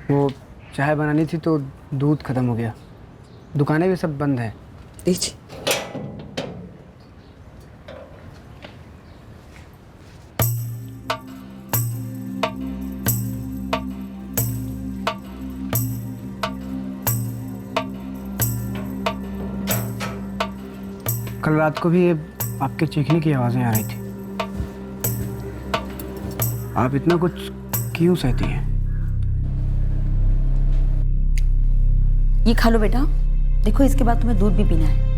वो चाय बनानी थी तो दूध ख़त्म हो गया। दुकानें भी सब बंद हैं। लीजिए। कल रात को भी आपके चीखने की आवाज़ें आ रही थी। आप इतना कुछ क्यों सहती हैं? ये खा लो बेटा, देखो इसके बाद तुम्हें दूध भी पीना है।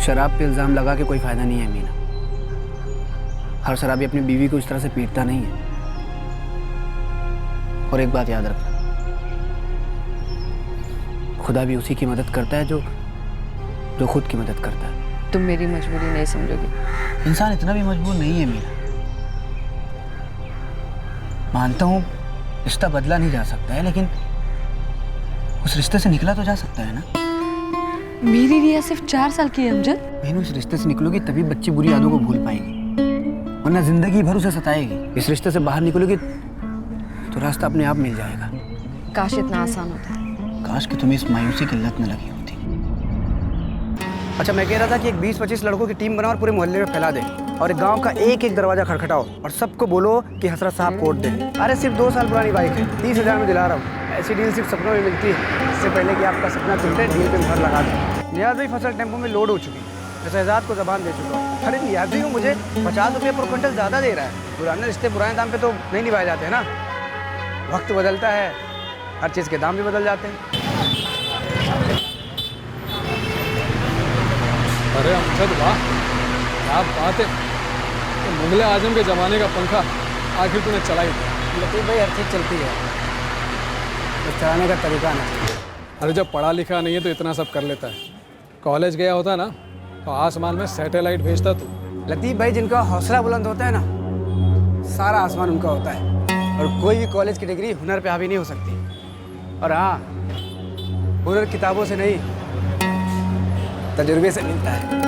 शराब पे इल्ज़ाम लगा के कोई फ़ायदा नहीं है मीना। हर शराबी अपनी बीवी को इस तरह से पीटता नहीं है। और एक बात याद रखना, खुदा भी उसी की मदद करता है जो खुद की मदद करता है। तुम मेरी मजबूरी नहीं समझोगी। इंसान इतना भी मजबूर नहीं है मीना। मानता हूँ रिश्ता बदला नहीं जा सकता है, लेकिन उस रिश्ते से निकला तो जा सकता है ना। मेरी रिया सिर्फ 4 साल की है अमजद। बहनों, इस रिश्ते से निकलोगी तभी बच्ची बुरी यादों को भूल पाएगी, वरना जिंदगी भर उसे सताएगी। इस रिश्ते से बाहर निकलोगी तो रास्ता अपने आप मिल जाएगा। काश इतना आसान होता। काश कि तुम्हें इस मायूसी की लत न लगी होती। अच्छा, मैं कह रहा था कि एक 20-25 लड़कों की टीम बनाओ और पूरे मोहल्ले में फैला दे, और एक गांव का एक दरवाजा खटखटाओ और सबको बोलो कि हसरत साहब कोट दे। अरे सिर्फ 2 साल पुरानी बाइक है, 30,000 में दिला रहा हूँ। ऐसी डील सिर्फ सपनों में मिलती है। इससे पहले कि आपका सपना टूटे, डील पे मुहर लगा दें। नियाज भाई फसल टेम्पो में लोड हो चुकी है। शहजाद को जबान दे चुका हूँ। अरे नियाज भाई मुझे 50 रुपये पर क्विंटल ज़्यादा दे रहा है। पुराने रिश्ते पुराने दाम पे तो नहीं निभाए जाते हैं ना। वक्त बदलता है, हर चीज़ के दाम भी बदल जाते हैं। अरे अमजद वाह, क्या बात है। तो मुगल आजम के ज़माने का पंखा आखिर तूने चलाई। लतीफ़ भाई, हर चीज़ चलती है, बस चलाने का तरीका नहीं। अरे जब पढ़ा लिखा नहीं है तो इतना सब कर लेता है। कॉलेज गया होता ना तो आसमान में सैटेलाइट भेजता तू। लतीफ़ भाई, जिनका हौसला बुलंद होता है ना, सारा आसमान उनका होता है। और कोई भी कॉलेज की डिग्री हुनर पे हावी नहीं हो सकती। और हाँ, हुनर किताबों से नहीं, तजुर्बे से मिलता है।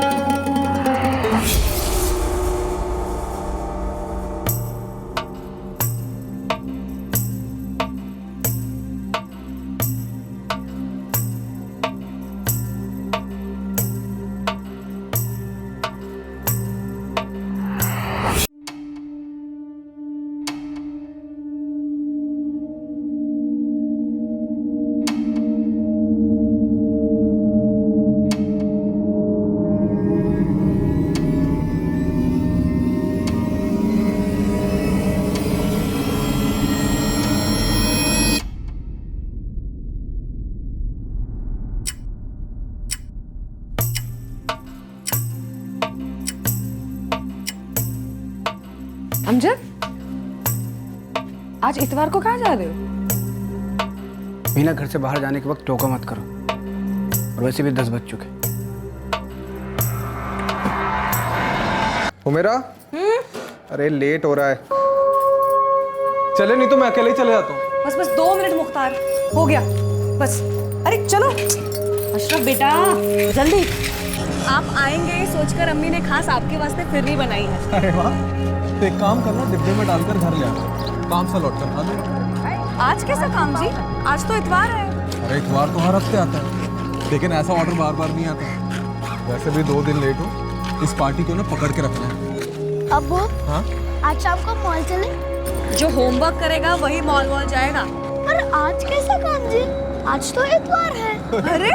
अमजद, आज इतवार को कहाँ जा रहे हो? मीना, घर से बाहर जाने के वक्त टोका मत करो। और वैसे भी 10 बज चुके। हुमेरा, अरे लेट हो रहा है। चले, नहीं तो मैं अकेले ही चले जाता हूँ। बस बस 2 मिनट मुख्तार, हो गया बस। अरे चलो अशरफ बेटा, जल्दी। आप आएंगे सोचकर अम्मी ने खास आपके वास्ते फिरनी बनाई है। अरे वाह, तो एक काम करना, डिब्बे में डालकर घर ले आना, काम से लौट कर खा लेना। आज कैसा काम जी? आज तो इतवार है। अरे इतवार तो हर हफ्ते आता है, लेकिन ऐसा ऑर्डर बार बार नहीं आता। वैसे भी 2 दिन लेट हो, इस पार्टी को ना पकड़ के रखना है। अब्बू, हाँ, आज शाम को मॉल चले? जो होमवर्क करेगा वही मॉल वॉल जाएगा। पर आज कैसा काम जी? आज तो इतवार है। अरे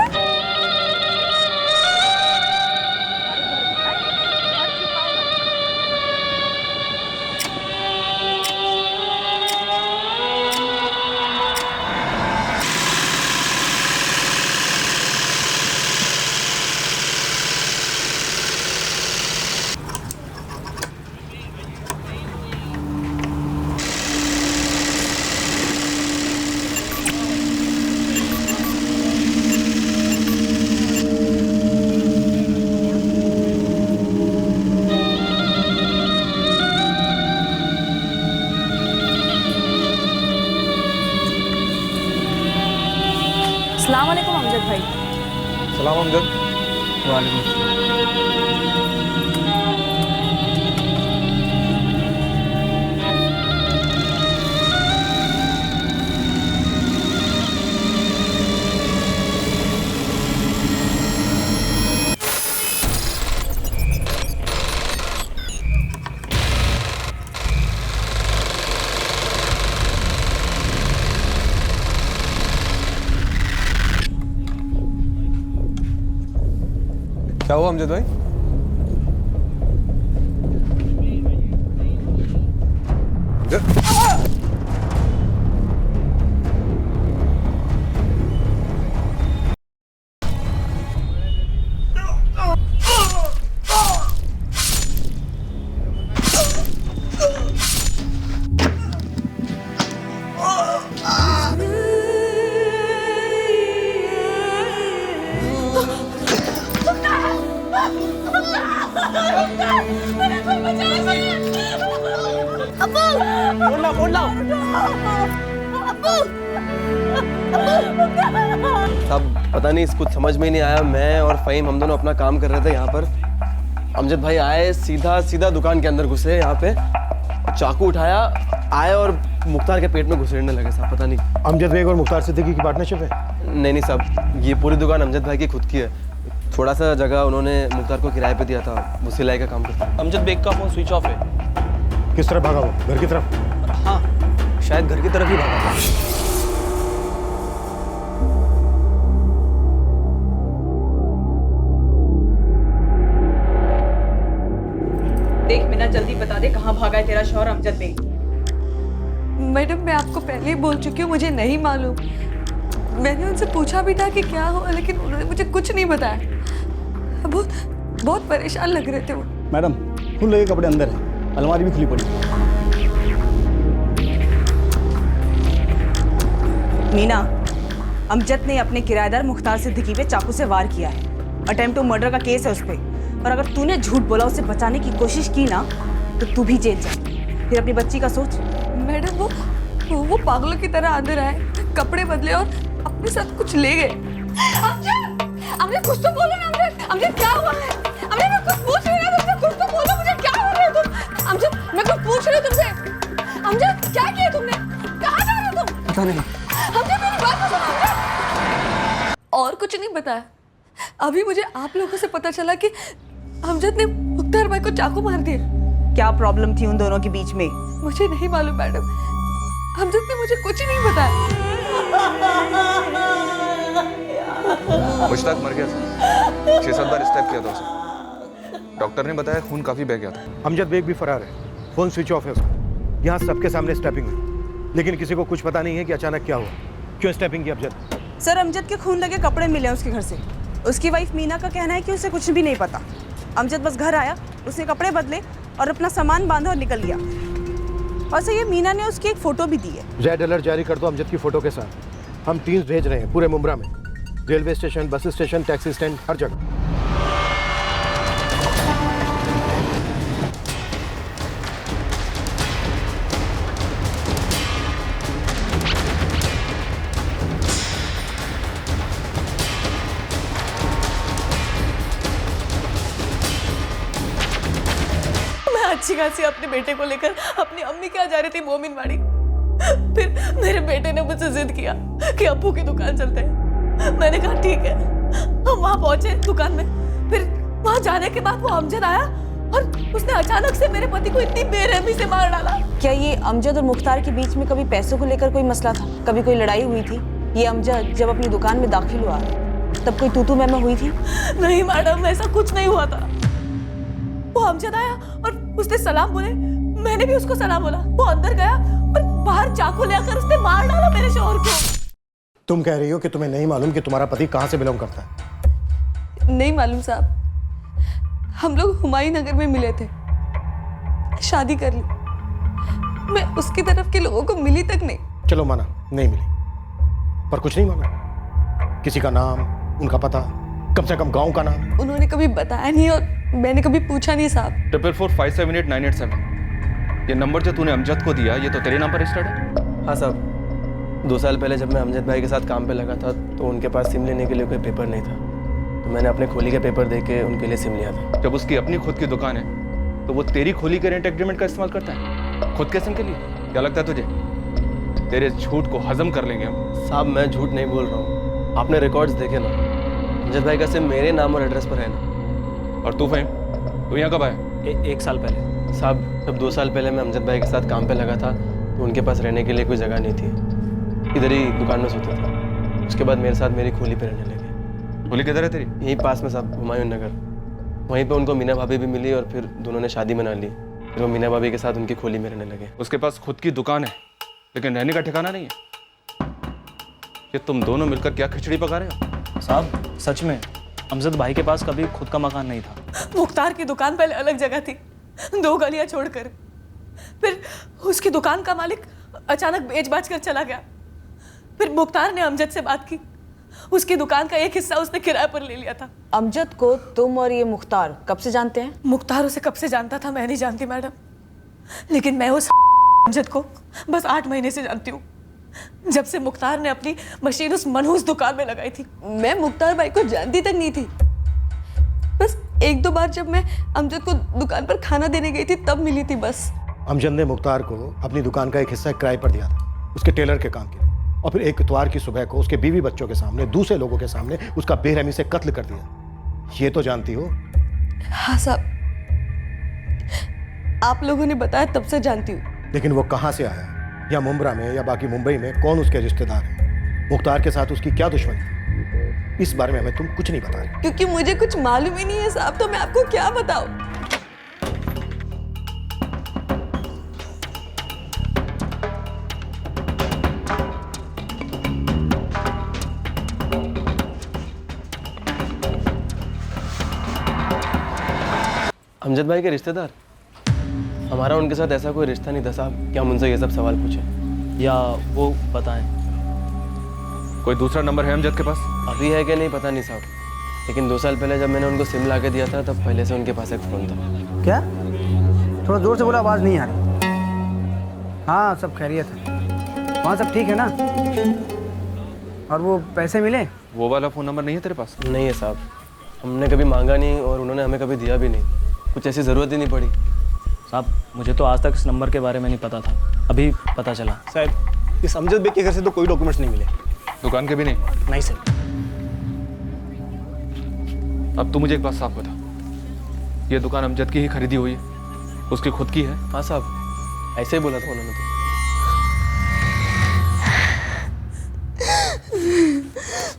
अस्सलाम वालेकुम अमजद भाई। सलाम अमजद। वालेकुम। क्या हुआ अमजद भाई? सब पता नहीं, कुछ समझ में ही नहीं आया। मैं और फ़हीम हम दोनों अपना काम कर रहे थे यहाँ पर। अमजद भाई आए, सीधा दुकान के अंदर घुसे यहाँ पे, चाकू उठाया, आए और मुख्तार के पेट में घुसेड़ने लगे साहब। पता नहीं। अमजद बेग और मुख्तार सिद्दीकी की पार्टनरशिप है? नहीं साहब, ये पूरी दुकान अमजद भाई की खुद की है। थोड़ा सा जगह उन्होंने मुख्तार को किराए पे दिया था, वो सिलाई का काम करता है। अमजद बेग का फोन स्विच ऑफ है। किस तरफ भागा वो? घर की तरफ? हाँ, शायद घर की तरफ ही भागा था। देख मीना, जल्दी बता दे कहाँ भागा है तेरा शौहर अमजद बेग। मैडम मैं आपको पहले ही बोल चुकी हूँ, मुझे नहीं मालूम। मैंने उनसे पूछा भी था कि क्या हुआ, लेकिन उन्होंने मुझे कुछ नहीं बताया। बहुत परेशान लग रहे थे वो। मैडम उन लोगों के कपड़े अंदर हैं, अलमारी भी खुली पड़ी है। मीना, अमजद ने अपने किराएदार मुख्तार सिद्दीकी पे चाकू से वार किया है। अटेम्प्ट टू मर्डर का केस है उस पे, और अगर तूने झूठ बोला, उसे बचाने की कोशिश की ना, तो तू भी जेल जा। फिर अपनी बच्ची का सोच। मैडम वो पागलों की तरह अंदर आए, कपड़े बदले और अपने साथ कुछ ले गए। अमजद कुछ तो बोलो ना। अमजद क्या हुआ है? अमजद मैं कुछ पूछ रही हूँ तुमसे, कुछ तो बोलो मुझे, क्या हो रहा है तुम? अमजद मैं कुछ पूछ रही हूँ तुमसे। अमजद क्या किया तुमने? कहाँ जा रहे हो तुम? पता नहीं। अमजद मेरी बात तो सुनो अमजद। और कुछ नहीं बताया। अभी मुझे आप लोगों से पता चला कि अमजद ने मुख्तार भाई को चाकू मार दिया। क्या प्रॉब्लम थी उन दोनों के बीच में? मुझे नहीं मालूम मैडम, अमजद ने मुझे कुछ नहीं बताया। मुश्ताक मर गया था, 6-7 बार स्टेप किया था उसे। डॉक्टर ने बताया खून काफी बह गया था। अमजद बेग भी फरार है, फोन स्विच ऑफ है उसका। यहाँ सबके सामने स्टैपिंग हुई, लेकिन किसी को कुछ पता नहीं है कि अचानक क्या हुआ, क्यों स्टैपिंग की अमजद। सर, अमजद के खून लगे कपड़े मिले हैं उसके घर से। उसकी वाइफ मीना का कहना है कि उसे कुछ भी नहीं पता। अमजद बस घर आया, उसने कपड़े बदले और अपना सामान बांधा और निकल गया। और सर, ये मीना ने उसकी एक फोटो भी दी है। रेड अलर्ट जारी कर दो अमजद की फोटो के साथ। हम टीम्स भेज रहे हैं पूरे मुंब्रा में, railway station, bus station, taxi stand, हर जगह। अच्छी खासी अपने बेटे को लेकर अपनी अम्मी के यहाँ जा रही थी मोमिनवाड़ी। फिर मेरे बेटे ने मुझसे जिद किया कि अप्पू की दुकान चलते हैं। मैंने कहा ठीक है। हम वहाँ पहुंचे दुकान में। फिर वहाँ जाने के बाद वो अमजद आया और उसने अचानक से मेरे पति को इतनी बेरहमी से मार डाला। क्या ये अमजद और मुख्तार के बीच में कभी पैसों को लेकर कोई मसला था? कभी कोई लड़ाई हुई थी? ये अमजद जब अपनी दुकान में दाखिल हुआ तब कोई तू मैं हुई थी? नहीं मैडम, ऐसा कुछ नहीं हुआ था। वो अमजद आया और उसने सलाम बोले, मैंने भी उसको सलाम बोला। वो अंदर गया और बाहर चाकू लेकर उसने मार डाला मेरे शौहर को। तुम कह रही हो कि तुम्हें नहीं मालूम कि तुम्हारा पति कहाँ से बिलोंग करता है? नहीं मालूम साहब, हम लोग हुमायूं नगर में मिले थे, शादी कर ली। मैं उसकी तरफ के लोगों को मिली तक नहीं। चलो माना नहीं मिली, पर कुछ नहीं माना? किसी का नाम, उनका पता, कम से कम गांव का नाम? उन्होंने कभी बताया नहीं और मैंने कभी पूछा नहीं साहब। 44578-987 ये नंबर जो तूने अमजद को दिया, ये तो तेरे नाम पर रजिस्टर्ड है? हाँ साहब, 2 साल पहले जब मैं अमजद भाई के साथ काम पे लगा था तो उनके पास सिम लेने के लिए कोई पेपर नहीं था, तो मैंने अपने खोली के पेपर दे के उनके लिए सिम लिया था। जब उसकी अपनी खुद की दुकान है तो वो तेरी खोली के रेंट एग्रीमेंट का इस्तेमाल करता है खुद के सिम के लिए? क्या लगता है तुझे तेरे झूठ को हजम कर लेंगे हम? साहब मैं झूठ नहीं बोल रहा हूँ, आपने रिकॉर्ड्स देखे ना, अमजद भाई का सिम मेरे नाम और एड्रेस पर है ना। और तू फहीम, तू यहाँ कब आया? 1 साल पहले। साहब जब 2 साल पहले मैं अमजद भाई के साथ काम पे लगा था तो उनके पास रहने के लिए कोई जगह नहीं थी, इधर ही दुकान में सोता था। उसके बाद मेरे साथ मेरी खोली पे रहने लगे। खोली किधर है तेरी? यहीं पास में साहब, हुमायूं नगर। वहीं पे उनको मीना भाभी भी मिली और फिर दोनों ने शादी मना ली, फिर वो मीना भाभी के साथ उनकी खोली में रहने लगे। उसके पास खुद की दुकान है लेकिन रहने का ठिकाना नहीं है। ये तुम दोनों मिलकर क्या खिचड़ी पका रहे हो? साहब सच में अमजद भाई के पास कभी खुद का मकान नहीं था। मुख्तार की दुकान पहले अलग जगह थी, 2 गलियां छोड़कर। फिर उसकी दुकान का मालिक अचानक बेच बाच कर चला गया। फिर मुख्तार ने अमजद से बात की, उसकी दुकान का एक हिस्सा उसने किराए पर ले लिया था। अमजद को तुम और ये मुख्तार कब से जानते हैं? मुख्तार उसे कब से जानता था मैं नहीं जानती मैडम, लेकिन मैं उस अमजद को बस 8 महीने से जानती हूँ, जब से मुख्तार ने अपनी मशीन उस मनहूस दुकान में लगाई थी। मैं मुख्तार भाई को जानती तक नहीं थी। बस 1-2 बार जब मैं अमजद को दुकान पर खाना देने गई थी तब मिली थी बस। अमजद ने मुख्तार को अपनी दुकान का एक हिस्सा किराए पर दिया था उसके टेलर के काम के लिए, और फिर एक इतवार की सुबह को उसके बीवी बच्चों के सामने दूसरे लोगों के सामने उसका बेरहमी से कत्ल कर दिया। ये तो जानती हो? हाँ साहब, आप लोगों ने बताया तब से जानती हूँ। लेकिन वो कहाँ से आया, या मुंब्रा में या बाकी मुंबई में कौन उसके रिश्तेदार हैं, मुख्तार के साथ उसकी क्या दुश्मनी, इस बारे में हमें तुम कुछ नहीं बता रहे। क्योंकि मुझे कुछ मालूम ही नहीं है साहब, तो मैं आपको क्या बताऊं। अमजद भाई के रिश्तेदार? हमारा उनके साथ ऐसा कोई रिश्ता नहीं था साहब, क्या हम उनसे ये सब सवाल पूछे? या वो बताएं। कोई दूसरा नंबर है अमजद के पास? अभी है कि नहीं पता नहीं साहब, लेकिन 2 साल पहले जब मैंने उनको सिम ला के दिया था तब पहले से उनके पास एक फ़ोन था। क्या? थोड़ा जोर से बोला, आवाज़ नहीं आ रही। हाँ सब खैरियत है, वहाँ सब ठीक है ना? और वो पैसे मिले? वो वाला फ़ोन नंबर नहीं है तेरे पास? नहीं है साहब, हमने कभी मांगा नहीं और उन्होंने हमें कभी दिया भी नहीं, कुछ ऐसी ज़रूरत ही नहीं पड़ी। साहब मुझे तो आज तक इस नंबर के बारे में नहीं पता था, अभी पता चला। साहब इस अमजद बेग के घर से तो कोई डॉक्यूमेंट्स नहीं मिले। दुकान के भी नहीं? नहीं सर। अब तू मुझे एक बात साफ बता, ये दुकान अमजद की ही खरीदी हुई है, उसकी खुद की है? हाँ साहब, ऐसे ही बोला था उन्होंने तो।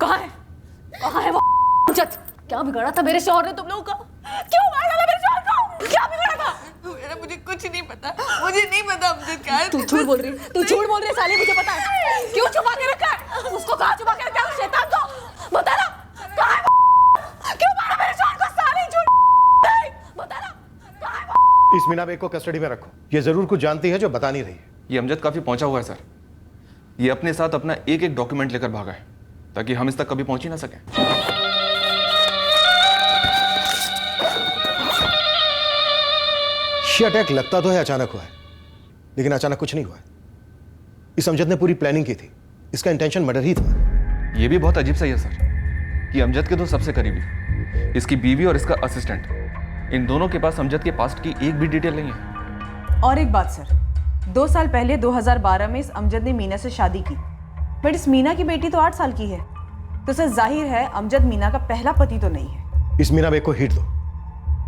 कहाँ है? कहाँ है वो अमजद? क्या बिगाड़ा था मेरे शौहर ने तुम लोगों का? क्यों मार डाला मेरे शौहर को? क्या बिगाड़ा था? मेरा मुझे कुछ नहीं पता, मुझे नहीं पता अमजद क्या है। तू झूठ बोल रही है, तू झूठ बोल रही है साले, मुझे पता है। क्यों छुपा के रखा है? उसको कहाँ छुपा के रखा है? उस शैतान को बता ना, कहाँ है वो? क्यों मारा मेरे शौहर को? साले झूठ नहीं, बता ना, कहाँ है वो? इस मीना बेग को कस्टडी में रखो, ये जरूर कुछ जानती है जो बता नहीं रही है। ये अमजद काफ़ी पहुंचा हुआ है सर, ये अपने साथ अपना एक डॉक्यूमेंट लेकर भागा है ताकि हम इस तक कभी पहुंच ही ना सकें। ये अटैक लगता तो है अचानक हुआ है, लेकिन अचानक कुछ नहीं हुआ है। इस अमजद ने पूरी प्लानिंग की थी, इसका इंटेंशन मर्डर ही था। ये भी बहुत अजीब सा ही है सर कि अमजद के 2 सबसे करीबी, इसकी बीवी और इसका असिस्टेंट, इन दोनों के पास अमजद के पास्ट की एक भी डिटेल नहीं है। और एक बात सर, 2 साल पहले 2012 में इस अमजद ने मीना से शादी की, बट इस मीना की बेटी तो 8 साल की है, तो सर जाहिर है अमजद मीना का पहला पति तो नहीं है। इस मीना बेग को हिट दो,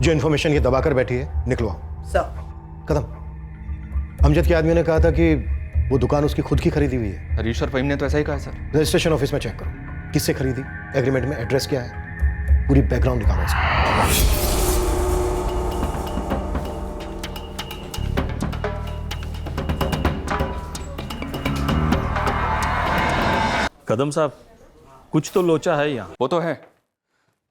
जो इन्फॉर्मेशन ये दबाकर बैठी है निकलवाओ। कदम, अमजद के आदमी ने कहा था कि वो दुकान उसकी खुद की खरीदी हुई है। हरीश और फहीम ने तो ऐसा ही कहा है सर। रजिस्ट्रेशन ऑफिस में चेक करो, किससे खरीदी, एग्रीमेंट में एड्रेस क्या है, पूरी बैकग्राउंड निकालो इसका। कदम साहब कुछ तो लोचा है यहाँ। वो तो है,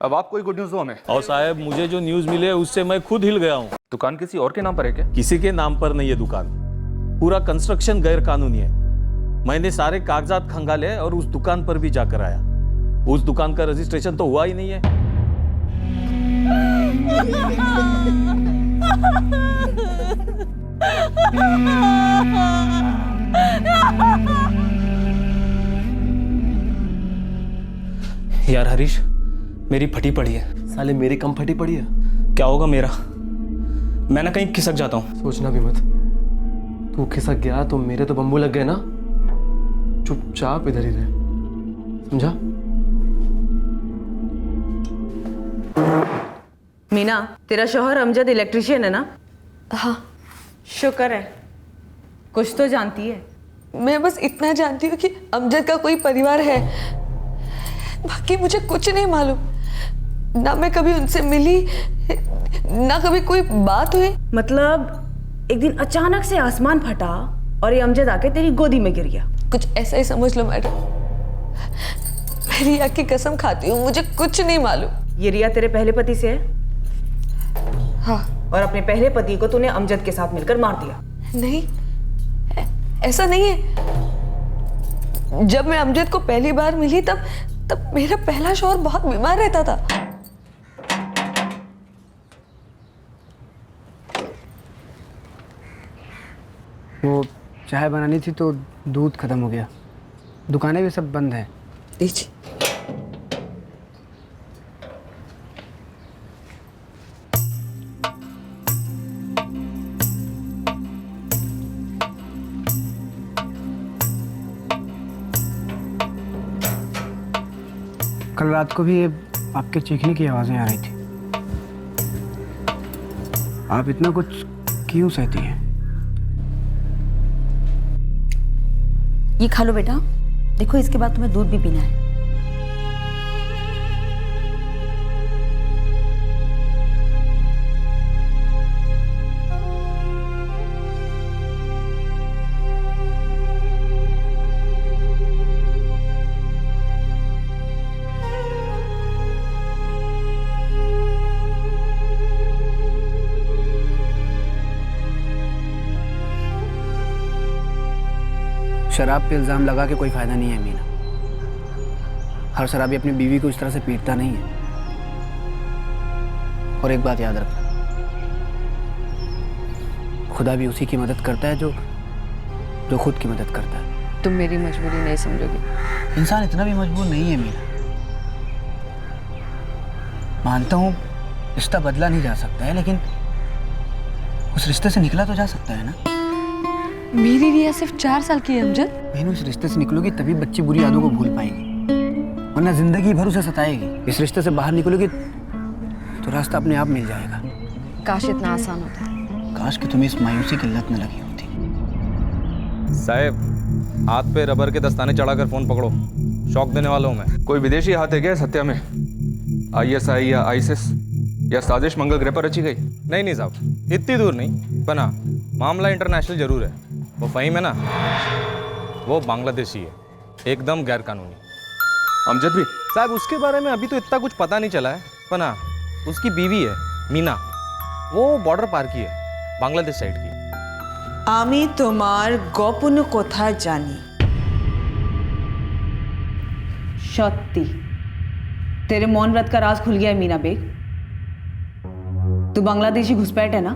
अब आप कोई गुड न्यूज़ दो हमें। और साहब मुझे जो न्यूज़ मिले उससे मैं खुद हिल गया हूँ। दुकान किसी और के नाम पर है क्या? किसी के नाम पर नहीं है दुकान, पूरा कंस्ट्रक्शन गैर कानूनी है। मैंने सारे कागजात खंगाले और उस दुकान पर भी जाकर आया, उस दुकान का रजिस्ट्रेशन तो हुआ ही नहीं है। यार हरीश, मेरी फटी पड़ी है। साले मेरी कम फटी पड़ी है। क्या होगा मेरा? मैं ना कहीं खिसक जाता हूँ। सोचना भी मत, तू खिसक गया तो मेरे तो बम्बू लग गए ना। चुपचाप इधर ही रहे, समझा? मीना, तेरा शौहर अमजद इलेक्ट्रिशियन है ना? हाँ। शुक्र है, कुछ तो जानती है। मैं बस इतना जानती हूँ कि अमजद का कोई परिवार है, बाकी मुझे कुछ नहीं मालूम। ना मैं कभी उनसे मिली, ना कभी कोई बात हुई। मतलब एक दिन अचानक से आसमान फटा और ये अमजद आके तेरी गोदी में गिर गया। कुछ ऐसा ही समझ लो मैडम। मैं रिया की कसम खाती हूँ, मुझे कुछ नहीं मालूम। ये रिया तेरे पहले पति से है? हाँ। और अपने पहले पति को तूने अमजद के साथ मिलकर मार दिया? नहीं, ऐसा नहीं है। जब मैं अमजद को पहली बार मिली तब मेरा पहला शौहर बहुत बीमार रहता था। वो चाय बनानी थी तो दूध खत्म हो गया, दुकानें भी सब बंद हैं। दीजिए। कल रात को भी आपके चीखने की आवाज़ें आ रही थी। आप इतना कुछ क्यों सहती हैं? ये खा लो बेटा, देखो इसके बाद तुम्हें दूध भी पीना है। शराब पे इल्ज़ाम लगा के कोई फ़ायदा नहीं है मीना। हर शराबी अपनी बीवी को इस तरह से पीटता नहीं है। और एक बात याद रखना, खुदा भी उसी की मदद करता है जो खुद की मदद करता है। तुम मेरी मजबूरी नहीं समझोगे। इंसान इतना भी मजबूर नहीं है मीना। मानता हूँ रिश्ता बदला नहीं जा सकता है, लेकिन उस रिश्ते से निकला तो जा सकता है ना। मेरी रिया सिर्फ 4 साल की है अमजद। बहन, उस रिश्ते से निकलोगी तभी बच्ची बुरी यादों को भूल पाएगी, वरना जिंदगी भर उसे सताएगी। इस रिश्ते से बाहर निकलोगी तो रास्ता अपने आप मिल जाएगा। काश इतना आसान होता। काश कि तुम्हें इस मायूसी की लत न लगी होती। साहब, हाथ पे रबर के दस्ताने चढ़ाकर फोन पकड़ो, शौक देने वाला हूँ मैं। कोई विदेशी हाथ है क्या इस हत्या में? ISI या ISIS या साजिश मंगल ग्रह पर रची गई? नहीं साहब, इतनी दूर नहीं, बना मामला इंटरनेशनल जरूर है। वो फ़हीम है ना, वो बांग्लादेशी है, एकदम गैर कानूनी। अमजद भी साहब, उसके बारे में अभी तो इतना कुछ पता नहीं चला है, पर ना उसकी बीवी है मीना, वो बॉर्डर पार की है, बांग्लादेश साइड की। আমি তোমার গোপন কথা জানি। সত্যি तेरे मौन व्रत का राज खुल गया है मीना बेग। तू बांग्लादेशी घुसपैठ है ना?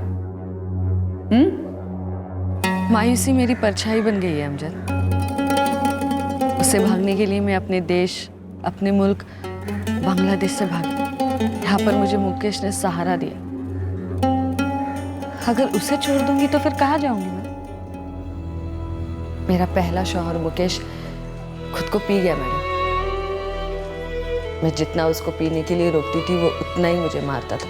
मायूसी मेरी परछाई बन गई है अमजद। उससे भागने के लिए मैं अपने देश, अपने मुल्क बांग्लादेश से भागी। यहाँ पर मुझे मुकेश ने सहारा दिया। अगर उसे छोड़ दूंगी तो फिर कहाँ जाऊंगी मैं? मेरा पहला शौहर मुकेश खुद को पी गया मैडम। मैं जितना उसको पीने के लिए रोकती थी वो उतना ही मुझे मारता था।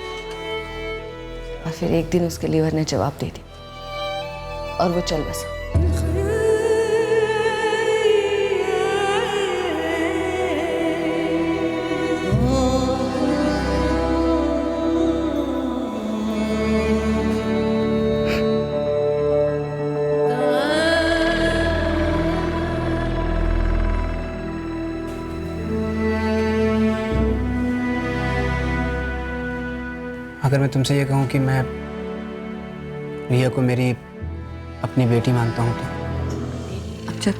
और फिर एक दिन उसके लीवर ने जवाब दे दी और वो चल बसा। अगर मैं तुमसे ये कहूँ कि मैं रिया को मेरी अपनी बेटी मानता हूँ तो? अमजद,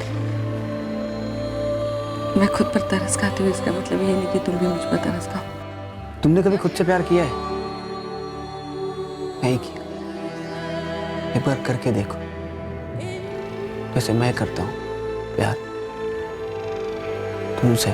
मैं खुद पर तरस खाती हूँ, इसका मतलब ये नहीं कि तुम भी मुझ पर तरस खाओ। तुमने कभी खुद से प्यार किया है? नहीं किया। एक बार करके देखो, जैसे मैं करता हूँ प्यार तुमसे।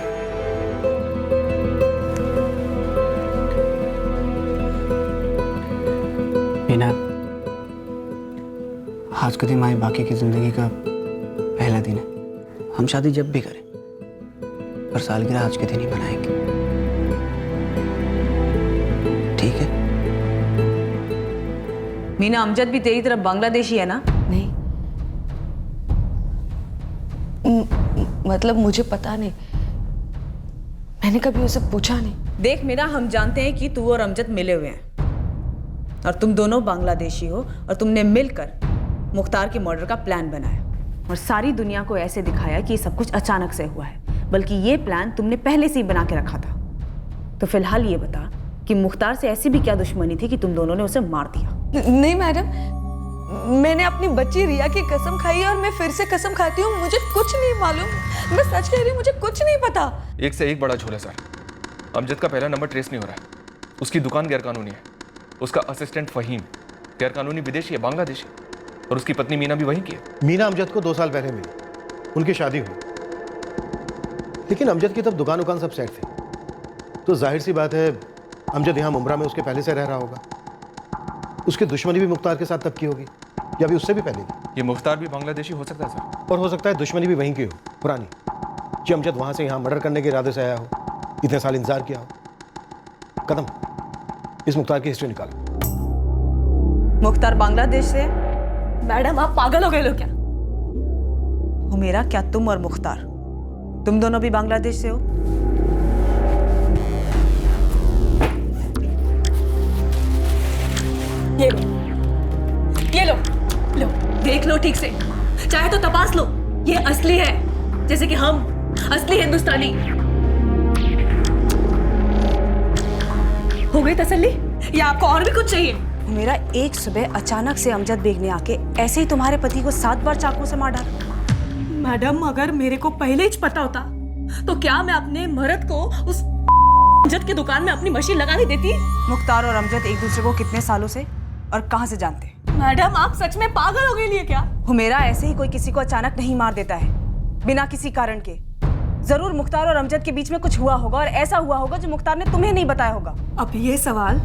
आज का दिन हमारी बाकी की ज़िंदगी का पहला दिन है। हम शादी जब भी करें पर सालगिरह आज के दिन ही बनाएंगे, ठीक है? मीना, अमजद भी तेरी तरफ बांग्लादेशी है ना? नहीं, मतलब मुझे पता नहीं, मैंने कभी उसे पूछा नहीं। देख मीना, हम जानते हैं कि तू और अमजद मिले हुए हैं और तुम दोनों बांग्लादेशी हो और तुमने मिलकर मुख्तार के मर्डर का प्लान बनाया और सारी दुनिया को ऐसे दिखाया कि ये सब कुछ अचानक से हुआ है, बल्कि ये प्लान तुमने पहले से ही बना के रखा था। तो फिलहाल ये बता कि मुख्तार से ऐसी भी क्या दुश्मनी थी कि तुम दोनों ने उसे मार दिया? नहीं मैडम, मैंने अपनी बच्ची रिया की कसम खाई है और मैं फिर से कसम खाती हूँ, मुझे कुछ नहीं मालूम। मैं सच कह रही हूँ, मुझे कुछ नहीं पता। एक से एक बड़ा झोल है सर। अमजद का पहला नंबर ट्रेस नहीं हो रहा है, उसकी दुकान गैरकानूनी है, उसका असिस्टेंट फहीम गैरकानूनी विदेशी है, बांग्लादेशी, और उसकी पत्नी मीना भी वहीं की है। मीना अमजद को 2 साल पहले मिली, उनकी शादी हुई, लेकिन अमजद की तब दुकान उकान सब सेट थी, तो जाहिर सी बात है अमजद यहाँ मुमरा में उसके पहले से रह रहा होगा। उसकी दुश्मनी भी मुख्तार के साथ तब की होगी या अभी उससे भी पहले की। ये मुख्तार भी बांग्लादेशी हो सकता है सर, और हो सकता है दुश्मनी भी वहीं की हो, पुरानी, कि अमजद वहां से यहाँ मर्डर करने के इरादे से आया हो, इतने साल इंतजार किया हो। कदम, इस मुख्तार की हिस्ट्री निकालो। मुख्तार बांग्लादेश से? मैडम आप पागल हो गए लो क्या? हुमेरा, क्या तुम और मुख्तार तुम दोनों भी बांग्लादेश से हो? ये लो, ये लो, लो देख लो ठीक से, चाहे तो तपास लो, ये असली है, जैसे कि हम असली हिंदुस्तानी। हो गई तसल्ली या आपको और भी कुछ चाहिए? मेरा एक सुबह अचानक से अमजद बेग ने आके ऐसे ही तुम्हारे पति को 7 बार चाकू से मार डाला। मैडम, अगर मेरे को पहले ही पता होता तो क्या मैं अपने मर्द को उस अमजद की दुकान में अपनी मशीन लगाने देती? मुख्तार और अमजद एक दूसरे को कितने सालों से और कहां से जानते हैं? मैडम, आप सच में पागल हो गई लिए क्या? हुमेरा, ऐसे ही कोई किसी को अचानक नहीं मार देता है बिना किसी कारण के। जरूर मुख्तार और अमजद के बीच में कुछ हुआ होगा और ऐसा हुआ होगा जो मुख्तार ने तुम्हें नहीं बताया होगा। अब ये सवाल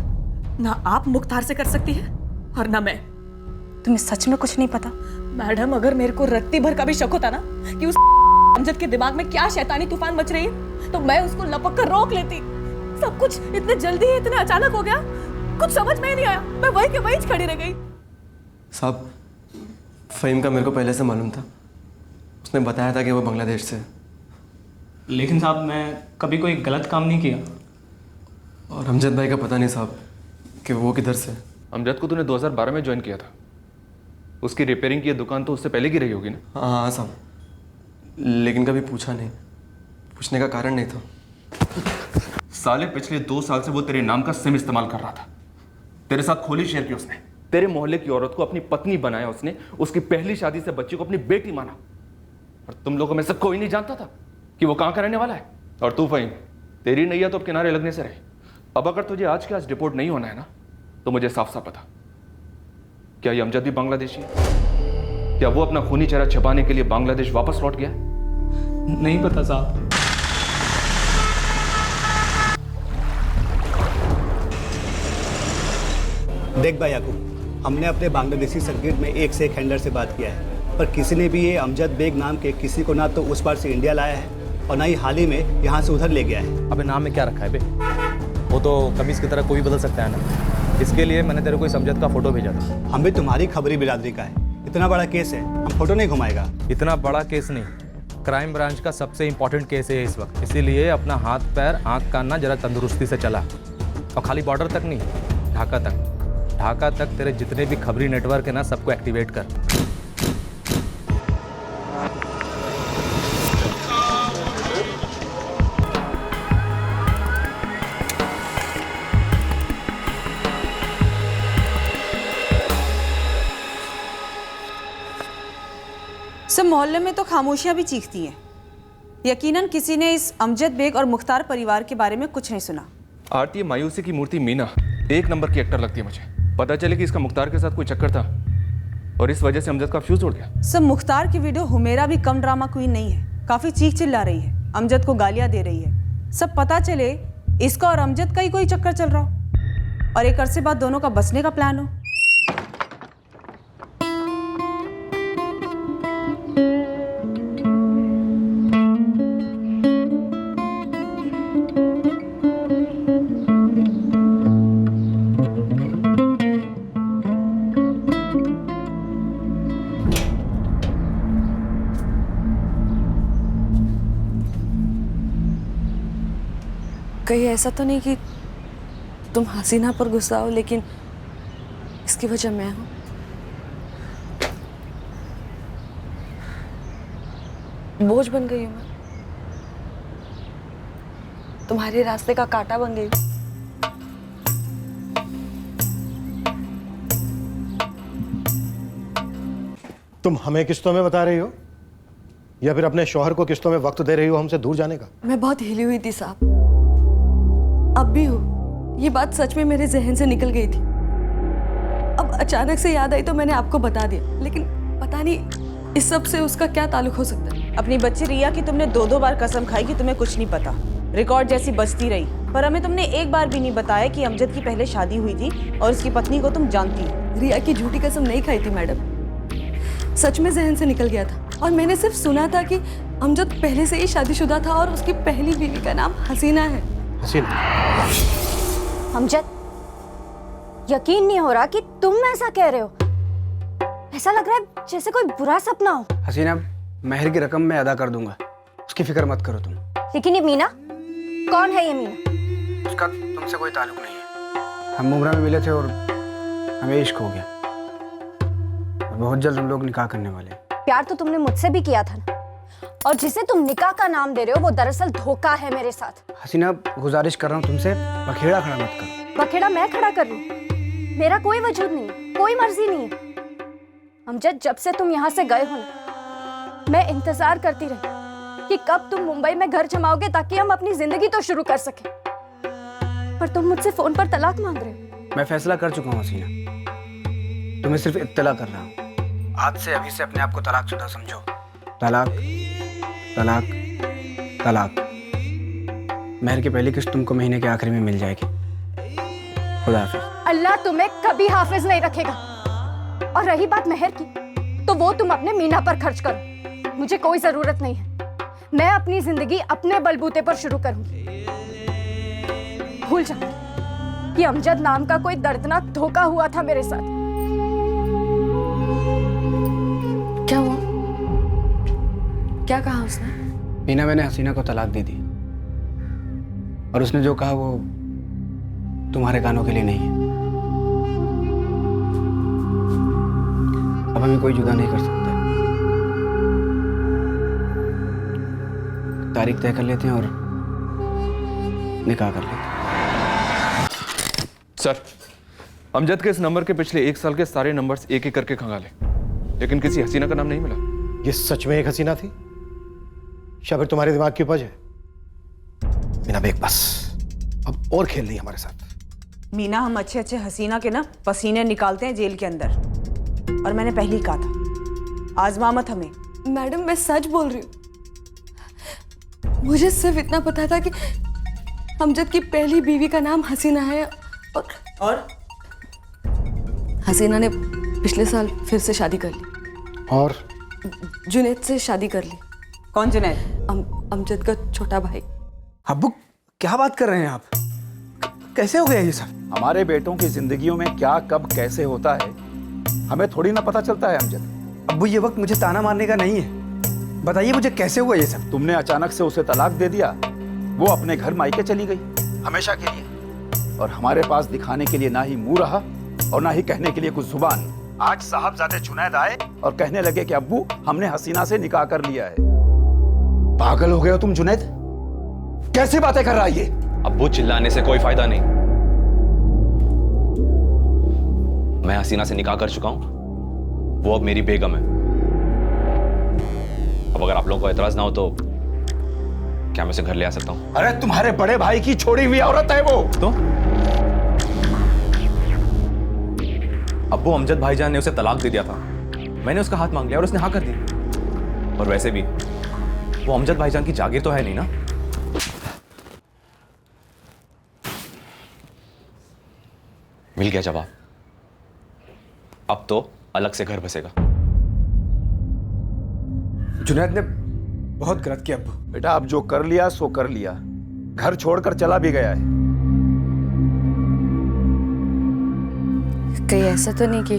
ना आप मुख्तार से कर सकती है और ना मैं। तुम्हें सच में कुछ नहीं पता? मैडम, अगर मेरे को रत्ती भर का भी शक होता ना कि उस अमजद के दिमाग में क्या शैतानी तूफान मच रही है, तो मैं उसको लपक कर रोक लेती। सब कुछ इतने जल्दी इतने अचानक हो गया, कुछ समझ में ही नहीं आया। मैं वहीं के वहीं खड़ी रह गई। साहब, फ़हीम का मेरे को पहले से मालूम था, उसने बताया था कि वो बांग्लादेश से। लेकिन साहब मैं कभी कोई गलत काम नहीं किया। और अमजद भाई का पता नहीं साहब कि वो किधर से। अमजद को तूने 2012 में ज्वाइन किया था, उसकी रिपेयरिंग की दुकान तो उससे पहले की रही होगी ना? हाँ साहब, लेकिन कभी पूछा नहीं, पूछने का कारण नहीं था। साले पिछले 2 साल से वो तेरे नाम का सिम इस्तेमाल कर रहा था, तेरे साथ खोली शेयर की उसने, तेरे मोहल्ले की औरत को अपनी पत्नी बनाया उसने, उसकी पहली शादी से बच्ची को अपनी बेटी माना, और तुम लोगों में से कोई नहीं जानता था कि वो कहाँ का रहने वाला है। और तू फ़हीम, तेरी नैया तो अब किनारे लगने से रही। अब अगर तुझे आज के आज डिपोर्ट नहीं होना है ना, तो मुझे साफ साफ बता, क्या ये अमजद भी बांग्लादेशी है? क्या वो अपना खूनी चेहरा छिपाने के लिए बांग्लादेश वापस लौट गया? नहीं पता साहब। देख भाई याकूब, हमने अपने बांग्लादेशी सर्किट में एक से एक हैंडलर से बात किया है, पर किसी ने भी ये अमजद बेग नाम के किसी को ना तो उस पार से इंडिया लाया है और ना ही हाल ही में यहाँ से उधर ले गया है। अबे नाम में क्या रखा है बे? वो तो कमीज की तरह कोई भी बदल सकता है ना। इसके लिए मैंने तेरे को इस अमजद का फोटो भेजा था। हम भी तुम्हारी खबरी बिरादरी का है, इतना बड़ा केस है, हम फोटो नहीं घुमाएगा। इतना बड़ा केस नहीं, क्राइम ब्रांच का सबसे इंपॉर्टेंट केस है इस वक्त, इसीलिए अपना हाथ पैर आँख कान ना जरा तंदुरुस्ती से चला। और खाली बॉर्डर तक नहीं, ढाका तक। ढाका तक तेरे जितने भी खबरी नेटवर्क है ना, सबको एक्टिवेट कर। सब मोहल्ले में तो खामोशियां भी चीखती हैं। यकीनन किसी ने इस अमजद बेग और मुख्तार परिवार के बारे में कुछ नहीं सुना। आरती, मायूसी की मूर्ति मीना 1 नंबर की एक्टर लगती है मुझे। पता चले कि इसका मुख्तार के साथ कोई चक्कर था और इस वजह से अमजद का फ्यूज उड़ गया। सब मुख्तार की वीडियो हुमेरा भी कम ड्रामा क्वीन नहीं है, काफी चीख चिल्ला रही है, अमजद को गालियां दे रही है। सब पता चले इसका और अमजद का ही कोई चक्कर चल रहा हो और एक अरसे बाद दोनों का बसने का प्लान हो। कहीं ऐसा तो नहीं कि तुम हसीना पर गुस्सा हो, लेकिन इसकी वजह मैं हूँ? बोझ बन गई हूँ मैं, तुम्हारे रास्ते का कांटा बन गई हूँ। तुम हमें किस्तों में बता रही हो या फिर अपने शौहर को किस्तों में वक्त दे रही हो हमसे दूर जाने का? मैं बहुत हिली हुई थी साहब, अब भी हूँ। ये बात सच में मेरे जहन से निकल गई थी। अब अचानक से याद आई तो मैंने आपको बता दिया, लेकिन पता नहीं इस सब से उसका क्या ताल्लुक हो सकता है। अपनी बच्ची रिया की तुमने 2-2 बार कसम खाई कि तुम्हें कुछ नहीं पता, रिकॉर्ड जैसी बजती रही, पर हमें तुमने एक बार भी नहीं बताया कि अमजद की पहले शादी हुई थी और उसकी पत्नी को तुम जानती हो। रिया की झूठी कसम नहीं खाई थी मैडम, सच में जहन से निकल गया था। और मैंने सिर्फ सुना था कि अमजद पहले से ही शादीशुदा था और उसकी पहली बीवी का नाम हसीना है। हसीना? अमजद, यकीन नहीं हो रहा कि तुम ऐसा कह रहे हो। ऐसा लग रहा है जैसे कोई बुरा सपना हो। हसीना, महर की रकम मैं अदा कर दूंगा, उसकी फिक्र मत करो तुम। लेकिन ये मीना, कौन है ये मीना? उसका तुमसे कोई ताल्लुक नहीं है। हम मुमरा में मिले थे और हमें इश्क हो गया, और बहुत जल्द हम लोग निकाह करने वाले हैं। प्यार तो तुमने मुझसे भी किया था ना, और जिसे तुम निकाह का नाम दे रहे हो वो दरअसल धोखा है मेरे साथ। हसीना, गुजारिश कर रहा हूँ तुमसे, बखेड़ा खड़ा मत करो। बखेड़ा मैं खड़ा कर लूं? मेरा कोई वजूद नहीं है, कोई मर्जी नहीं है। अमजद, जब से तुम यहाँ से गए हो ना, मैं इंतजार करती रही कि कब तुम मुंबई में घर जमाओगे ताकि हम अपनी जिंदगी तो शुरू कर सके। पर तुम मुझसे फोन पर तलाक मांग रहे हो। मैं फैसला कर चुका हूँ हसीना, तुम्हें सिर्फ इत्तला कर रहा हूँ। आज से अभी से अपने आप को तलाकशुदा समझो। तलाक, तलाक, तलाक। महर की पहली किस्त तुमको महीने के आखिर में मिल जाएगी। खुदा हाफिज। अल्लाह तुम्हें कभी हाफिज नहीं रखेगा। और रही बात महर की, तो वो तुम अपने मीना पर खर्च करो, मुझे कोई जरूरत नहीं है। मैं अपनी जिंदगी अपने बलबूते पर शुरू करूंगी। भूल जाओ कि अमजद नाम का कोई दर्दनाक धोखा हुआ था मेरे साथ। क्या हुआ? क्या कहा उसने? मीना, मैंने हसीना को तलाक दे दी, और उसने जो कहा वो तुम्हारे कानों के लिए नहीं है। अब हमें कोई जुदा नहीं कर सकता। तारीख तय कर लेते हैं और निकाह कर लेते हैं। सर, अमजद के इस नंबर के पिछले 1 साल के सारे नंबर्स एक एक करके खंगाले, लेकिन किसी हसीना का नाम नहीं मिला। ये सच में एक हसीना थी या फिर तुम्हारे दिमाग की उपज है? मीना बेग, बस अब और खेल नहीं हमारे साथ। मीना, हम अच्छे अच्छे हसीना के ना पसीने निकालते हैं जेल के अंदर, और मैंने पहले ही कहा था, आजमा मत हमें। मैडम, मैं सच बोल रही हूँ। मुझे सिर्फ इतना पता था कि अमजद की पहली बीवी का नाम हसीना है, और हसीना ने पिछले साल फिर से शादी कर ली। और जुनैद से शादी कर ली। कौन जुनैद? अमजद का छोटा भाई। अब्बू, क्या बात कर रहे हैं आप? कैसे हो गया ये सब? हमारे बेटों की जिंदगियों में क्या कब कैसे होता है हमें थोड़ी ना पता चलता है अमजद। अब्बू, ये वक्त मुझे ताना मारने का नहीं है, बताइए मुझे कैसे हुआ ये सब? तुमने अचानक से उसे तलाक दे दिया, वो अपने घर मायके चली गई हमेशा के लिए, और हमारे पास दिखाने के लिए ना ही मुंह रहा और ना ही कहने के लिए कुछ जुबान। आज साहबजादे जुनैद आए और कहने लगे कि अब्बू, हमने हसीना से निकाह कर लिया है। पागल हो गए हो तुम जुनैद? कैसी बातें कर रहा है ये? अब्बू, चिल्लाने से कोई फायदा नहीं। मैं हसीना से निकाह कर चुका हूं, वो अब मेरी बेगम है। अब अगर आप लोगों को एतराज ना हो तो क्या मैं उसे घर ले आ सकता हूं? अरे तुम्हारे बड़े भाई की छोड़ी हुई औरत है वो। तो अब्बू, अमजद भाईजान ने उसे तलाक दे दिया था, मैंने उसका हाथ मांग लिया और उसने हाँ कर दी। और वैसे भी वो अमजद भाईजान की जागीर तो है नहीं ना। मिल गया जवाब। अब तो अलग से घर बसेगा। जुनैद ने बहुत गलत किया अब्बू। बेटा, अब जो कर लिया सो कर लिया, घर छोड़कर चला भी गया है। कहीं ऐसा तो नहीं कि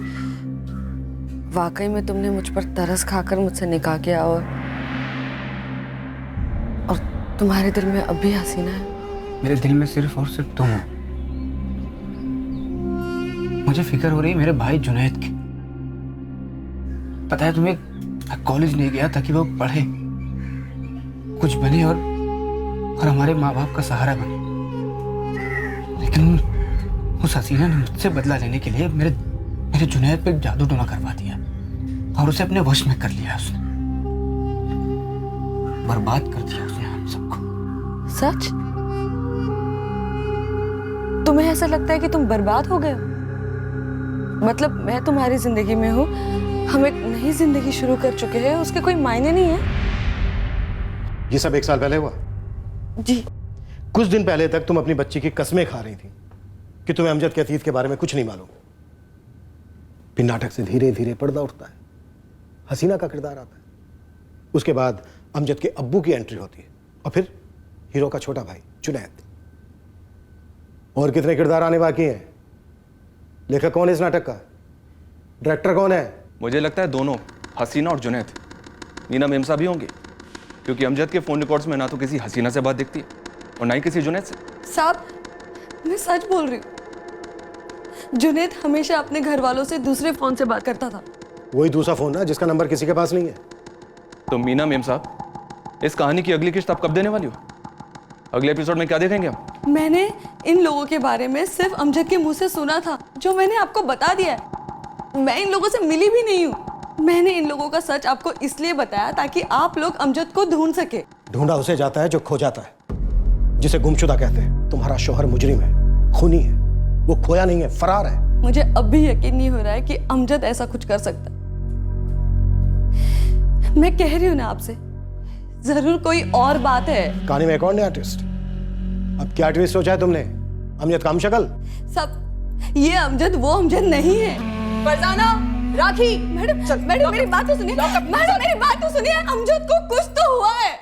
वाकई में तुमने मुझ पर तरस खाकर मुझसे निकाह किया और तुम्हारे दिल में अब भी हसीना है? मेरे दिल में सिर्फ और सिर्फ तुम हो। मुझे फिक्र हो रही मेरे भाई जुनैद की। पता है तुम्हें, कॉलेज नहीं गया ताकि वो पढ़े, कुछ बने और हमारे माँ बाप का सहारा बने। लेकिन उस हसीना ने मुझसे बदला लेने के लिए मेरे जुनैद पे जादू टोना करवा दिया और उसे अपने वश में कर लिया। उसने बर्बाद कर दिया उसने हम सबको। सच? तुम्हें ऐसा लगता है कि तुम बर्बाद हो गए हो? मतलब मैं तुम्हारी जिंदगी में हूँ, हम एक नई जिंदगी शुरू कर चुके हैं, उसके कोई मायने नहीं है। ये सब 1 साल पहले हुआ? जी। कुछ दिन पहले तक तुम अपनी बच्ची की कसमें खा रही थी कि तुम्हें अमजद के अतीत के बारे में कुछ नहीं मालूम। फिर नाटक से धीरे धीरे पर्दा उठता है, हसीना का किरदार आता है। उसके बाद अमजद के अब्बू की एंट्री होती है और फिर हीरो का छोटा भाई जुनैद। और कितने किरदार आने बाकी हैं? लेखक कौन है इस नाटक का? डायरेक्टर कौन है? मुझे लगता है दोनों, हसीना और जुनैद। मीना मेमसा भी होंगे, क्योंकि अमजद के फोन रिकॉर्ड्स में ना तो किसी हसीना से बात दिखती है और ना ही किसी जुनैद से। साहब, मैं सच बोल रही हूँ। जुनैद हमेशा अपने घर वालों से दूसरे फोन से बात करता था। वही दूसरा फोन ना जिसका नंबर किसी के पास नहीं है। तो मीना मेम साहब, इस कहानी की अगली किस्त आप कब देने वाली हो? अगले एपिसोड में क्या देखेंगे हम? मैंने इन लोगों के बारे में सिर्फ अमजद के मुंह से सुना था, जो मैंने आपको बता दिया है। मैं इन लोगों से मिली भी नहीं हूँ। मैंने इन लोगों का सच आपको इसलिए बताया ताकि आप लोग अमजद को ढूंढ सके। ढूंढा उसे जाता है जो खो जाता है, जिसे गुमशुदा कहते हैं। तुम्हारा शौहर मुजरिम है, खूनी है, वो खोया नहीं है, फरार है। मुझे अब भी यकीन नहीं हो रहा है कि अमजद ऐसा कुछ कर सकता। मैं कह रही हूँ ना आपसे, जरूर कोई और बात है। कहानी में एक और नया ट्विस्ट। अब क्या ट्विस्ट सोचा है तुमने? अमजद का हमशक्ल? सब ये अमजद वो अमजद नहीं है। फरजाना, राखी, मैडम मेरी बात तो सुनिए। मैडम मेरी बात तो सुनिए। अमजद को कुछ तो हुआ है।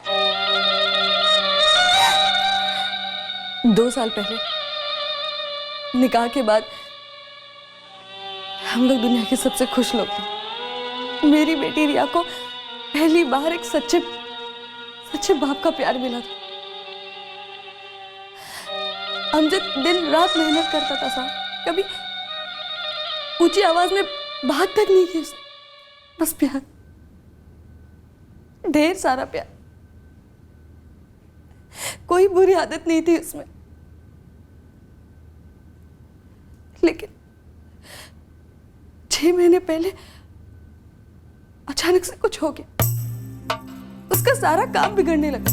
2 साल पहले निकाह के बाद हम लोग दुनिया के सबसे खुश लोग थे। मेरी बेटी रिया को पहली बार एक सच्चे बाप का प्यार मिला था। अमजद दिन रात मेहनत करता था साहब, कभी ऊंची आवाज में बात तक नहीं की उसने। बस प्यार, ढेर सारा प्यार, कोई बुरी आदत नहीं थी उसमें। लेकिन 6 महीने पहले अचानक से कुछ हो गया। उसका सारा काम बिगड़ने लगा,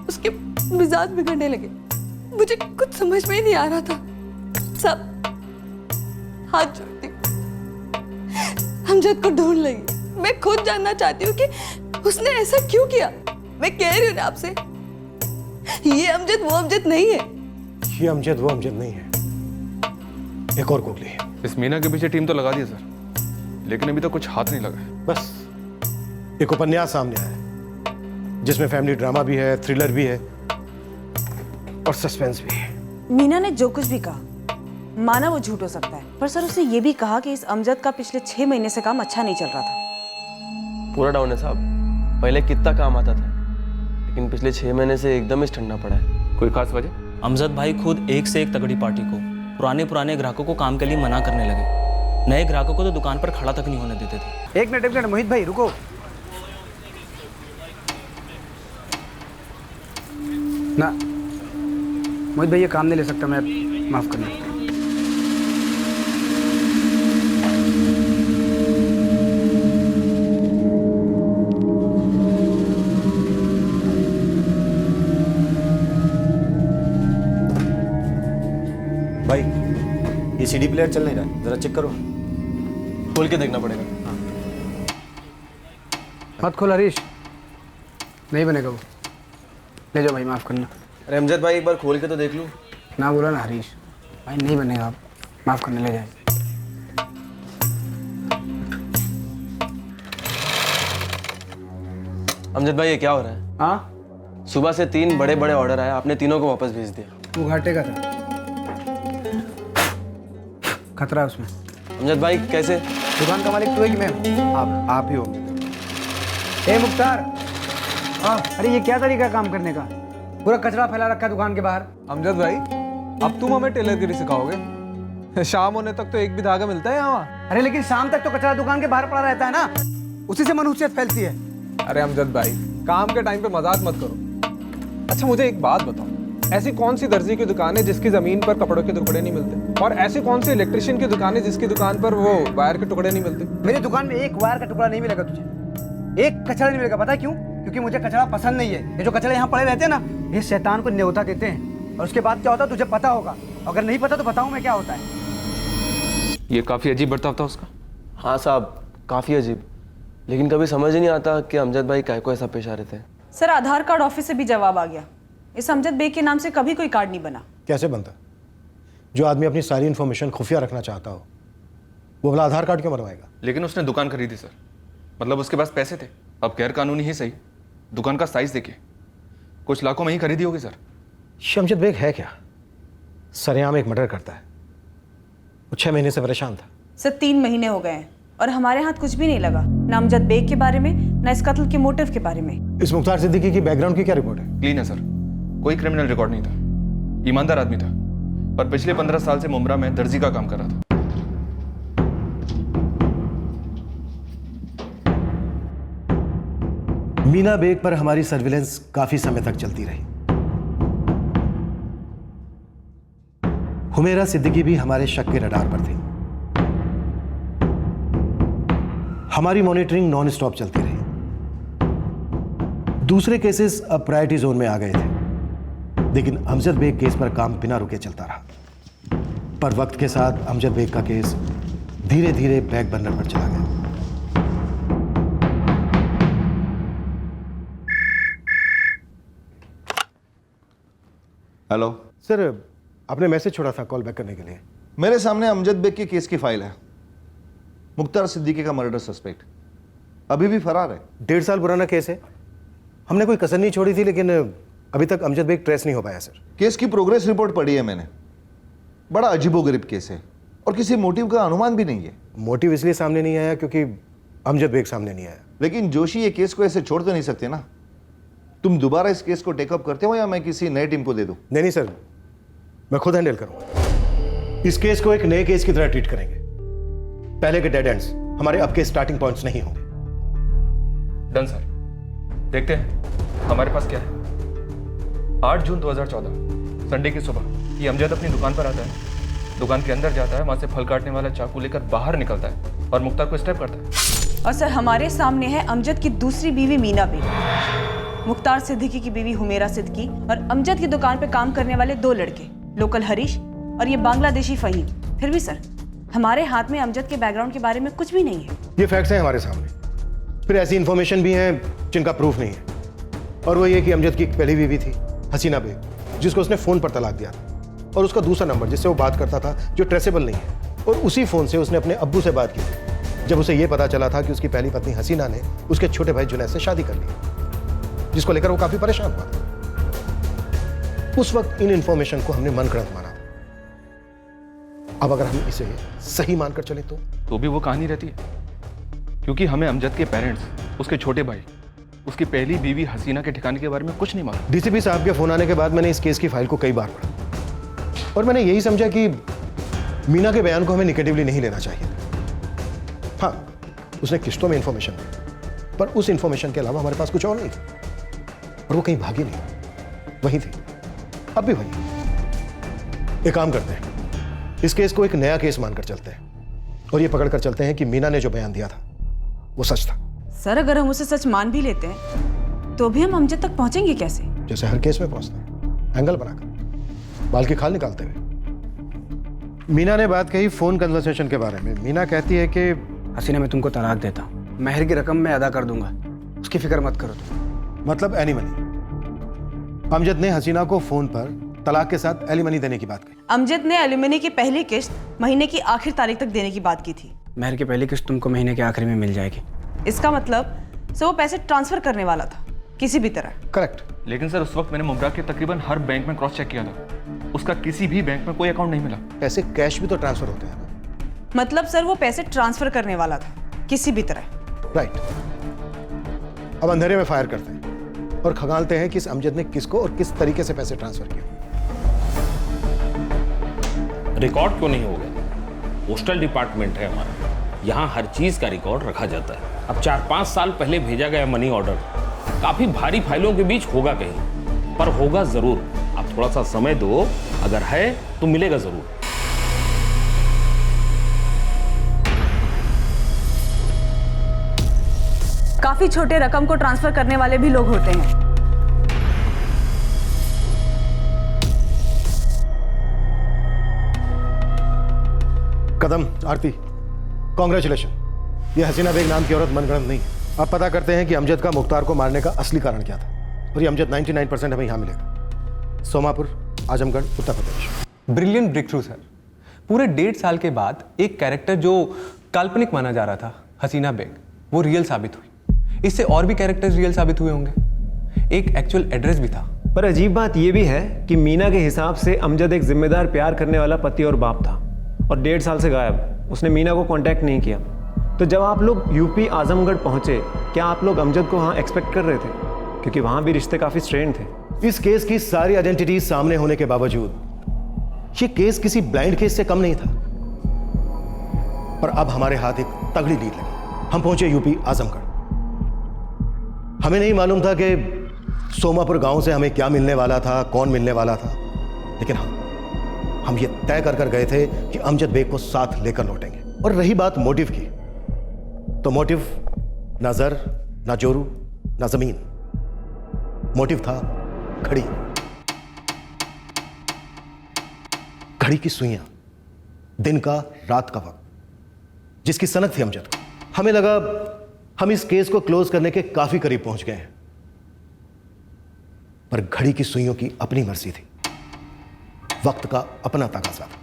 उसके मिजाज बिगड़ने लगे। मुझे कुछ समझ में ही नहीं आ रहा था। सब हाथ जोड़ती अमजद को ढूंढ लगी। मैं खुद जानना चाहती हूँ कि उसने ऐसा क्यों किया। मैं कह रही हूँ ना आपसे, ये अमजद वो अमजद नहीं है। ये अमजद वो अमजद नहीं है। एक और गोगली है। इस मीना के पीछे टीम तो लगा दी सर, लेकिन अभी तक कुछ हाथ नहीं लगा है। बस एक उपन्यास सामने आया है जिसमें फैमिली ड्रामा भी है, थ्रिलर भी है और सस्पेंस भी है। मीना ने जो कुछ भी कहा, माना वो झूठ हो सकता है, पर सर उसने ये भी कहा कि इस अमजद का पिछले 6 महीने से काम अच्छा नहीं चल रहा था। पूरा डाउन है साहब। पहले कितना काम आता था, लेकिन पिछले 6 महीने से एकदम ही ठंडा पड़ा है। कोई खास वजह? अमजद भाई खुद एक से एक तगड़ी पार्टी को, पुराने ग्राहकों को काम के लिए मना करने लगे। नए ग्राहकों को तो दुकान पर खड़ा तक नहीं होने देते थे। एक मिनट मोहित भाई रुको। ना मोहित भाई ये काम नहीं ले सकता मैं, माफ करना। भाई ये सीडी प्लेयर चल नहीं रहा, जरा चेक करो। खोल के देखना पड़ेगा। मत खोल हरीश, नहीं बनेगा वो। ले जाओ भाई, माफ करना। अरे अमजद भाई एक बार खोल के तो देख लूं। ना बोला ना हरीश भाई, नहीं बनेगा, आप माफ करने ले जाए। अमजद भाई ये क्या हो रहा है? हाँ, सुबह से 3 बड़े बड़े ऑर्डर आए, आपने तीनों को वापस भेज दिया। वो घाटे का था, खतरा है उसमें। अमजद भाई कैसे? दुकान का मालिक तू है कि मैं? आप ही हो। ए मुख्तार, हाँ, अरे ये क्या तरीका है काम करने का? पूरा कचरा फैला रखा है दुकान के बाहर। अमजद भाई, अब तुम हमें टेलरगिरी सिखाओगे? शाम होने तक तो एक भी धागा मिलता है यहाँ। अरे लेकिन शाम तक तो कचरा दुकान के बाहर पड़ा रहता है ना, उसी से मनुष्यत फैलती है। अरे अमजद भाई, काम के टाइम पे मजाक मत करो। अच्छा मुझे एक बात बताओ, ऐसी कौन सी दर्जी की दुकान है जिसकी जमीन पर कपड़ों के टुकड़े नहीं मिलते? और ऐसी कौन सी इलेक्ट्रिशियन की दुकान है जिसकी दुकान पर वो वायर के टुकड़े नहीं मिलते? मेरी दुकान में एक वायर का टुकड़ा नहीं मिलेगा तुझे, एक कचरा नहीं मिलेगा। पता है क्यों? क्योंकि मुझे कचरा पसंद नहीं है। ये जो कचरे यहाँ पड़े रहते हैं ना, ये शैतान को न्योता देते हैं। और उसके बाद क्या होता है तुझे पता होगा, अगर नहीं पता तो बताऊं मैं क्या होता है। ये काफ़ी अजीब बर्ताव था उसका। हाँ साहब, काफ़ी अजीब, लेकिन कभी समझ ही नहीं आता कि अमजद भाई काहे को ऐसा पेश आ रहे थे। सर आधार कार्ड ऑफिस से भी जवाब आ गया, इस अमजद बेग के नाम से कभी कोई कार्ड नहीं बना। कैसे बनता? जो आदमी अपनी सारी इन्फॉर्मेशन खुफिया रखना चाहता हो, वो वाला आधार कार्ड क्यों बनवाएगा? लेकिन उसने दुकान खरीदी सर, मतलब उसके पास पैसे थे। अब गैर कानूनी ही सही, दुकान का साइज देखिए, कुछ लाखों में ही खरीदी होगी सर। अमजद बेग है क्या? सरेआम एक मर्डर करता है। वो 6 महीने से परेशान था। सर 3 महीने हो गए हैं और हमारे हाथ कुछ भी नहीं लगा, ना अमजद बेग के बारे में, ना इस कत्ल के मोटिव के बारे में। इस मुख्तार सिद्दीकी की बैकग्राउंड की क्या रिपोर्ट है? क्लीन है सर, कोई क्रिमिनल रिकॉर्ड नहीं था, ईमानदार आदमी था और पिछले 15 साल से मुमरा में दर्जी का काम कर रहा था। मीना बेग पर हमारी सर्विलेंस काफी समय तक चलती रही। हुमेरा सिद्दीकी भी हमारे शक के रडार पर थी। हमारी मॉनिटरिंग नॉन स्टॉप चलती रही। दूसरे केसेस अब प्रायोरिटी जोन में आ गए थे, लेकिन अमजद बेग केस पर काम बिना रुके चलता रहा। पर वक्त के साथ अमजद बेग का केस धीरे धीरे बैक बर्नर पर चला गया। हेलो सर, आपने मैसेज छोड़ा था कॉल बैक करने के लिए। मेरे सामने अमजद बेग के केस की फाइल है। मुख्तार सिद्दीकी का मर्डर सस्पेक्ट अभी भी फरार है। 1.5 साल पुराना केस है। हमने कोई कसर नहीं छोड़ी थी, लेकिन अभी तक अमजद बेग ट्रेस नहीं हो पाया सर। केस की प्रोग्रेस रिपोर्ट पढ़ी है मैंने। बड़ा अजीबोगरीब केस है और किसी मोटिव का अनुमान भी नहीं है। मोटिव इसलिए सामने नहीं आया क्योंकि अमजद बेग सामने नहीं आया। लेकिन जोशी, ये केस को ऐसे छोड़ तो नहीं सकते ना। तुम दोबारा इस केस को टेकअप करते हो या मैं किसी नए टीम को दे दूं? नहीं सर, मैं खुद हैंडल करूंगा। इस केस को एक नए केस की तरह ट्रीट करेंगे। पहले के डेड एंड्स हमारे अब के स्टार्टिंग पॉइंट्स नहीं होंगे। डन सर, देखते हैं हमारे पास क्या है। 8 जून 2014 संडे की सुबह ये अमजद अपनी दुकान पर आता है, दुकान के अंदर जाता है, वहां से फल काटने वाला चाकू लेकर बाहर निकलता है और मुख्तार को स्टेप करता है। और सर हमारे सामने है अमजद की दूसरी बीवी मीना बेग, मुख्तार सिद्दीकी की बीवी हुमेरा सिद्दीकी और अमजद की दुकान पे काम करने वाले 2 लड़के, लोकल हरीश और ये बांग्लादेशी फहीम। फिर भी सर हमारे हाथ में अमजद के बैकग्राउंड के बारे में कुछ भी नहीं है। ये फैक्ट्स हैं हमारे सामने, फिर ऐसी इंफॉर्मेशन भी हैं जिनका प्रूफ नहीं है। और वो ये कि अमजद की एक पहली बीवी थी हसीना बेग, जिसको उसने फ़ोन पर तलाक दिया था, और उसका दूसरा नंबर जिससे वो बात करता था जो ट्रेसेबल नहीं है, और उसी फ़ोन से उसने अपने अब्बू से बात की थी जब उसे ये पता चला था कि उसकी पहली पत्नी हसीना ने उसके छोटे भाई जुनैद से शादी कर ली, जिसको लेकर वो काफ़ी परेशान हुआ था। उस वक्त इन इंफॉर्मेशन को हमने मनगढ़ंत माना था। अब अगर हम इसे सही मानकर चले तो भी वो कहानी रहती है, क्योंकि हमें अमजद के पेरेंट्स, उसके छोटे भाई, उसकी पहली बीवी हसीना के ठिकाने के बारे में कुछ नहीं मालूम। डीसीपी साहब के फोन आने के बाद मैंने इस केस की फाइल को कई बार पढ़ा और मैंने यही समझा कि मीना के बयान को हमें निगेटिवली नहीं लेना चाहिए। हाँ, उसने किस्तों में इंफॉर्मेशन दी, पर उस इंफॉर्मेशन के अलावा हमारे पास कुछ और नहीं था, और वो कहीं भागी नहीं, वहीं थी, अब भी वहीं। एक काम करते हैं, इस केस को एक नया केस मानकर चलते हैं और ये पकड़कर चलते हैं कि मीना ने जो बयान दिया था वो सच था। सर अगर हम उसे सच मान भी लेते हैं तो भी हम अमजद तक पहुंचेंगे कैसे? जैसे हर केस में पहुंचते हैं, एंगल बनाकर, बाल की खाल निकालते हुए। मीना ने बात कही फोन कन्वर्सेशन के बारे में। मीना कहती है कि हसीना मैं तुमको तलाक देता हूँ, महर की रकम मैं अदा कर दूंगा, उसकी फिक्र मत करो तुम। मतलब एलिमनी। अमजद ने हसीना को फोन पर तलाक के साथ एलिमनी देने की बात कही। अमजद ने एलिमनी की पहली किस्त महीने की आखिर तारीख तक देने की बात की थी। महर की पहली किस्त तुमको महीने के आखिर में मिल जाएगी। इसका मतलब सो वो पैसे ट्रांसफर करने वाला था किसी भी तरह। करेक्ट। लेकिन सर उस वक्त मैंने मुमरा के तकरीबन हर बैंक में क्रॉस चेक किया था, उसका किसी भी बैंक में कोई अकाउंट नहीं मिला। पैसे कैश भी तो ट्रांसफर होते हैं ना? मतलब सर वो पैसे ट्रांसफर करने वाला था किसी भी तरह। राइट। अब अंधेरे में फायर करते हैं। और खंगालते हैं कि इस अमजद ने किसको और किस तरीके से पैसे ट्रांसफर किए। रिकॉर्ड क्यों नहीं होगा? पोस्टल डिपार्टमेंट है हमारा, यहाँ हर चीज का रिकॉर्ड रखा जाता है। अब 4-5 साल पहले भेजा गया मनी ऑर्डर काफी भारी फाइलों के बीच होगा कहीं, पर होगा जरूर। आप थोड़ा सा समय दो, अगर है तो मिलेगा जरूर। काफी छोटे रकम को ट्रांसफर करने वाले भी लोग होते हैं। कदम, आरती, कॉन्ग्रेचुलेशन। ये हसीना बेग नाम की औरत मनगढ़ंत नहीं है। अब पता करते हैं कि अमजद का मुख्तार को मारने का असली कारण क्या था। और ये अमजद 99% हमें यहाँ मिलेगा। Somapur, Azamgarh, Uttar Pradesh. Brilliant breakthrough sir. पूरे 1.5 साल के बाद एक कैरेक्टर जो काल्पनिक माना जा रहा था, हसीना बेग, वो रियल साबित हुई। इससे और भी कैरेक्टर्स रियल साबित हुए होंगे। एक एक्चुअल एड्रेस भी था। पर अजीब बात यह भी है कि मीना के हिसाब से अमजद एक जिम्मेदार प्यार करने वाला पति और बाप था और 1.5 साल से गायब। उसने मीना को कांटेक्ट नहीं किया। तो जब आप लोग यूपी आजमगढ़ पहुंचे, क्या आप लोग अमजद को वहां एक्सपेक्ट कर रहे थे? क्योंकि वहां भी रिश्ते काफी स्ट्रेन थे। इस केस की सारी आइडेंटिटी सामने होने के बावजूद ये केस किसी ब्लाइंड केस से कम नहीं था। पर अब हमारे हाथ एक तगड़ी लीड लगी। हम पहुंचे यूपी आजमगढ़। हमें नहीं मालूम था कि सोमापुर गांव से हमें क्या मिलने वाला था, कौन मिलने वाला था, लेकिन हम ये तय कर गए थे कि अमजद बेग को साथ लेकर लौटेंगे। और रही बात मोटिव की, तो मोटिव ना जर, ना जोरू, ना जमीन। मोटिव था घड़ी। घड़ी की सुइयां, दिन का, रात का वक्त, जिसकी सनक थी अमजद को। हमें लगा हम इस केस को क्लोज करने के काफी करीब पहुंच गए हैं। पर घड़ी की सुइयों की अपनी मर्जी थी, वक्त का अपना तकाजा था।